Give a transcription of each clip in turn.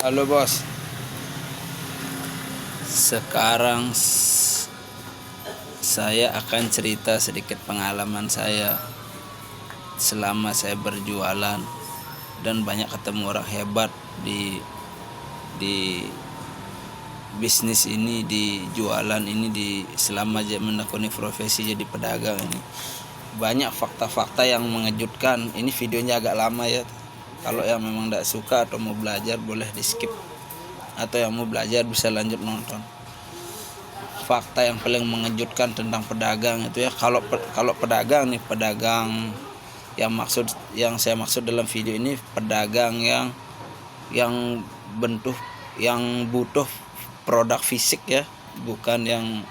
Halo bos, sekarang saya akan cerita sedikit pengalaman saya selama saya berjualan dan banyak ketemu orang hebat di bisnis ini, di jualan ini, selama menekuni profesi jadi pedagang ini. Banyak fakta-fakta yang mengejutkan. Ini videonya agak lama ya. Kalau yang memang tidak suka atau mau belajar boleh di skip, atau yang mau belajar bisa lanjut nonton. Fakta yang paling mengejutkan tentang pedagang itu ya, kalau pedagang nih, pedagang yang saya maksud dalam video ini pedagang yang butuh produk fisik ya, bukan yang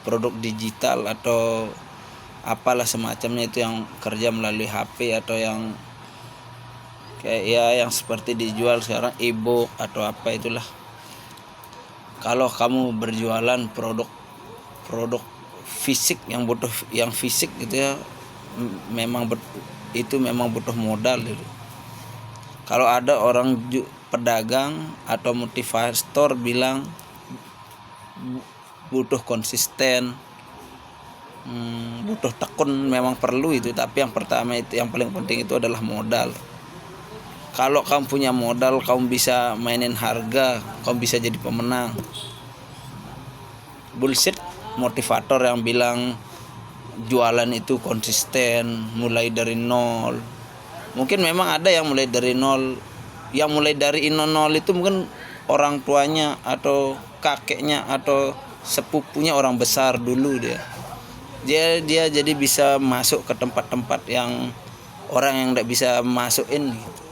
produk digital atau apalah semacamnya, itu yang kerja melalui HP atau yang kayak ya yang seperti dijual sekarang e-book atau apa itulah. Kalau kamu berjualan produk fisik yang butuh yang fisik gitu ya, itu memang butuh modal gitu. Kalau ada orang pedagang atau motivator bilang butuh konsisten, butuh tekun, memang perlu itu, tapi yang pertama itu, yang paling penting itu adalah modal. Kalau kamu punya modal, kamu bisa mainin harga, kamu bisa jadi pemenang. Bullshit motivator yang bilang jualan itu konsisten, mulai dari nol. Mungkin memang ada yang mulai dari nol. Yang mulai dari nol itu mungkin orang tuanya atau kakeknya atau sepupunya orang besar dulu dia jadi bisa masuk ke tempat-tempat yang orang yang tidak bisa masukin gitu.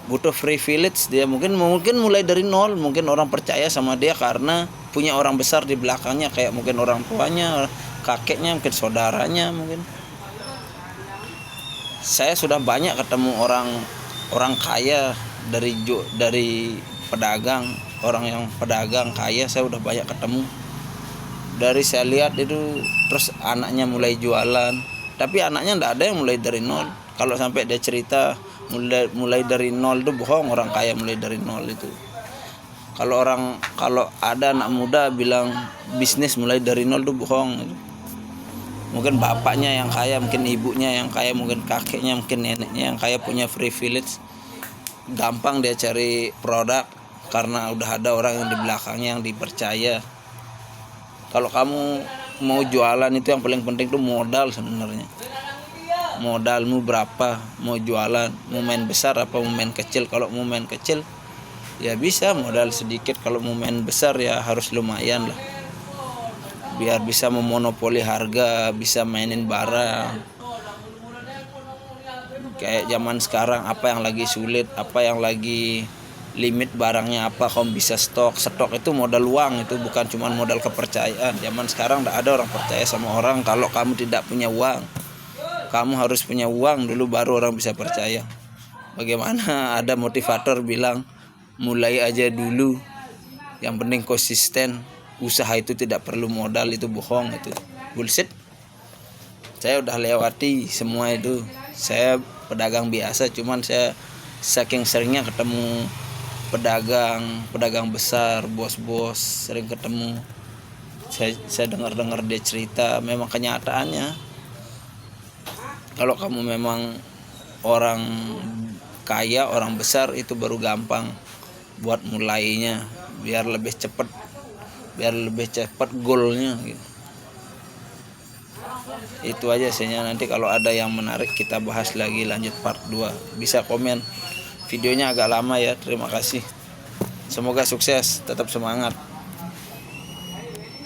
Butuh privilege dia, mungkin mulai dari nol. Mungkin orang percaya sama dia karena punya orang besar di belakangnya, kayak mungkin orang tuanya, kakeknya, mungkin saudaranya. Mungkin saya sudah banyak ketemu orang kaya dari pedagang, orang yang pedagang kaya saya udah banyak ketemu. Dari saya lihat itu, terus anaknya mulai jualan, tapi anaknya enggak ada yang mulai dari nol. Kalau sampai dia cerita mulai dari nol itu bohong. Orang kaya mulai dari nol itu. Kalau ada anak muda bilang bisnis mulai dari nol itu bohong. Mungkin bapaknya yang kaya, mungkin ibunya yang kaya, mungkin kakeknya, mungkin neneknya yang kaya, punya privilege. Gampang dia cari produk karena udah ada orang yang di belakangnya yang dipercaya. Kalau kamu mau jualan itu yang paling penting tuh modal sebenarnya. Modalmu berapa, mau jualan, mau main besar apa mau main kecil. Kalau mau main kecil ya bisa modal sedikit, kalau mau main besar ya harus lumayan lah, biar bisa memonopoli harga, bisa mainin barang. Kayak zaman sekarang, apa yang lagi sulit, apa yang lagi limit barangnya apa, kamu bisa stok itu modal uang, itu bukan cuma modal kepercayaan. Zaman sekarang tidak ada orang percaya sama orang kalau kamu tidak punya uang. Kamu harus punya uang dulu baru orang bisa percaya. Bagaimana ada motivator bilang mulai aja dulu, yang penting konsisten, usaha itu tidak perlu modal, itu bohong, itu bullshit. Saya udah lewati semua itu. Saya pedagang biasa, cuman saya saking seringnya ketemu pedagang besar, bos-bos, sering ketemu. Saya dengar dia cerita, memang kenyataannya. Kalau kamu memang orang kaya, orang besar, itu baru gampang buat mulainya, biar lebih cepat goalnya gitu. Itu aja sihnya. Nanti kalau ada yang menarik kita bahas lagi, lanjut part 2. Bisa komen. Videonya agak lama ya. Terima kasih. Semoga sukses, tetap semangat.